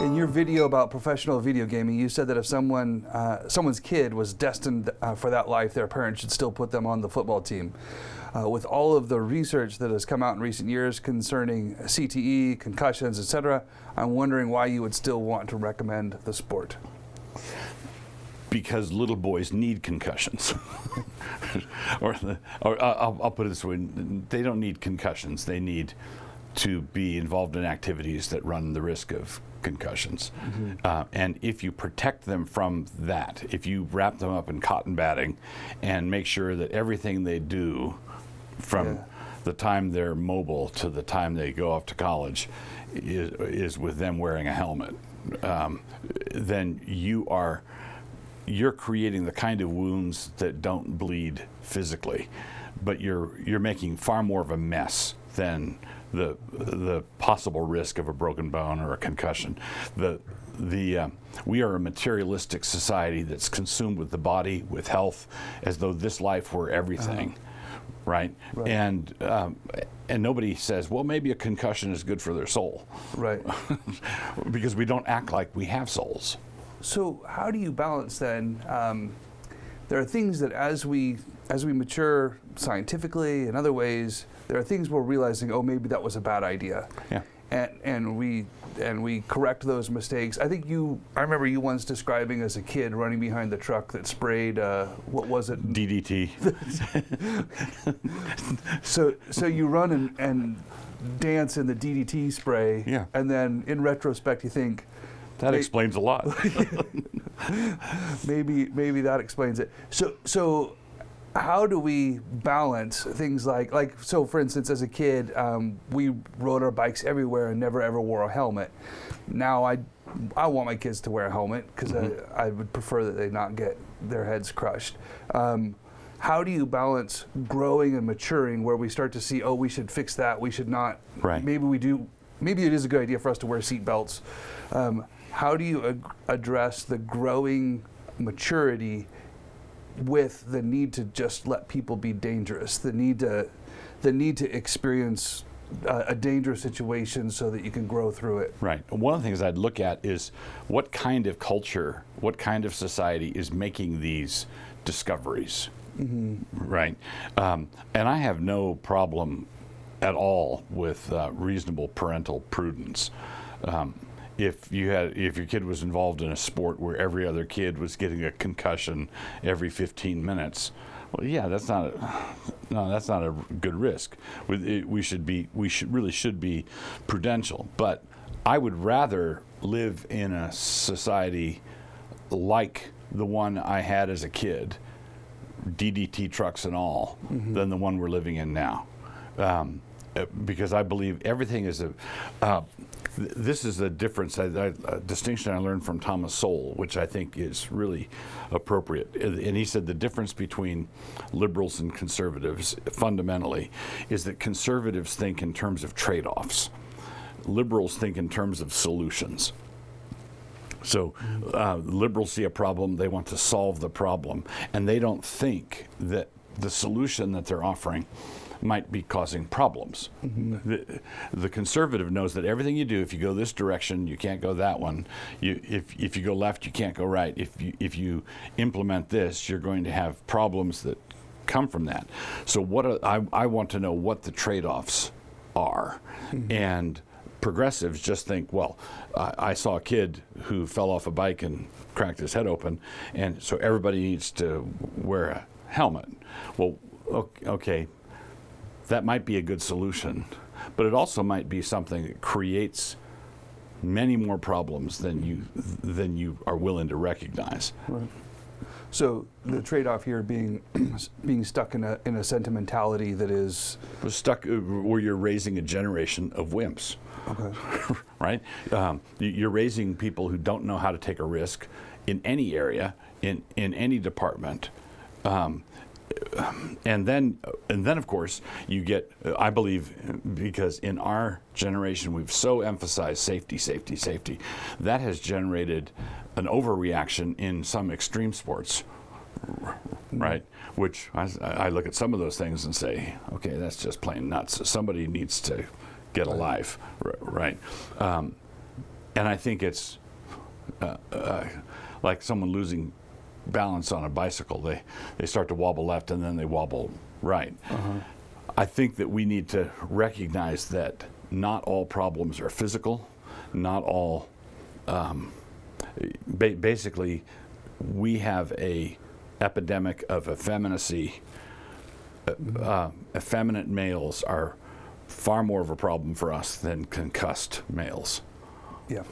In your video about professional video gaming, you said that if someone's kid was destined for that life, their parents should still put them on the football team. With all of the research that has come out in recent years concerning CTE, concussions, etc., I'm wondering why you would still want to recommend the sport. Because little boys need concussions. or I'll put it this way, they don't need concussions. They need to be involved in activities that run the risk of concussions. And if you protect them from that, if you wrap them up in cotton batting and make sure that everything they do from the time they're mobile to the time they go off to college is with them wearing a helmet, then you're creating the kind of wounds that don't bleed physically, but you're making far more of a mess than the possible risk of a broken bone or a concussion. We are a materialistic society that's consumed with the body, with health, as though this life were everything. Right? And nobody says, well, maybe a concussion is good for their soul. Right. Because we don't act like we have souls. So how do you balance then? There are things that as we mature scientifically and other ways, there are things we're realizing, oh, maybe that was a bad idea. Yeah. And we correct those mistakes. I remember you once describing as a kid running behind the truck that sprayed, what was it? DDT. So you run and dance in the DDT spray, and then in retrospect you think, that explains a lot. maybe that explains it. So how do we balance things like so for instance, as a kid, we rode our bikes everywhere and never ever wore a helmet. Now I want my kids to wear a helmet because I would prefer that they not get their heads crushed. How do you balance growing and maturing where we start to see, oh, we should fix that, we should not, maybe it is a good idea for us to wear seat belts. How do you address the growing maturity with the need to just let people be dangerous, the need to experience a dangerous situation so that you can grow through it? Right. One of the things I'd look at is what kind of culture, what kind of society is making these discoveries. Right. And I have no problem at all with reasonable parental prudence. If your kid was involved in a sport where every other kid was getting a concussion every 15 minutes, well, yeah, that's not a good risk. We should be prudential. But I would rather live in a society like the one I had as a kid, DDT trucks and all, than the one we're living in now. Because I believe everything is this is a difference, a distinction I learned from Thomas Sowell, which I think is really appropriate. And he said the difference between liberals and conservatives fundamentally is that conservatives think in terms of trade-offs. Liberals think in terms of solutions. So liberals see a problem, they want to solve the problem, and they don't think that the solution that they're offering might be causing problems. The conservative knows that everything you do, if you go this direction, you can't go that one. If you go left, you can't go right. If you implement this, you're going to have problems that come from that. So I want to know what the trade-offs are. And progressives just think, well, I saw a kid who fell off a bike and cracked his head open, and so everybody needs to wear a helmet. Well, okay. That might be a good solution, but it also might be something that creates many more problems than you are willing to recognize. Right. So the trade-off here being stuck in a sentimentality that is stuck where you're raising a generation of wimps. Okay. Right? You're raising people who don't know how to take a risk in any area, in any department. And then of course you get, I believe, because in our generation we've so emphasized safety, that has generated an overreaction in some extreme sports, right? Which I look at some of those things and say, okay, that's just plain nuts. Somebody needs to get a life, right? And I think it's like someone losing balance on a bicycle. They start to wobble left and then they wobble right. I think that we need to recognize that not all problems are physical, not all, basically, we have a epidemic of effeminacy. Effeminate males are far more of a problem for us than concussed males. Yeah.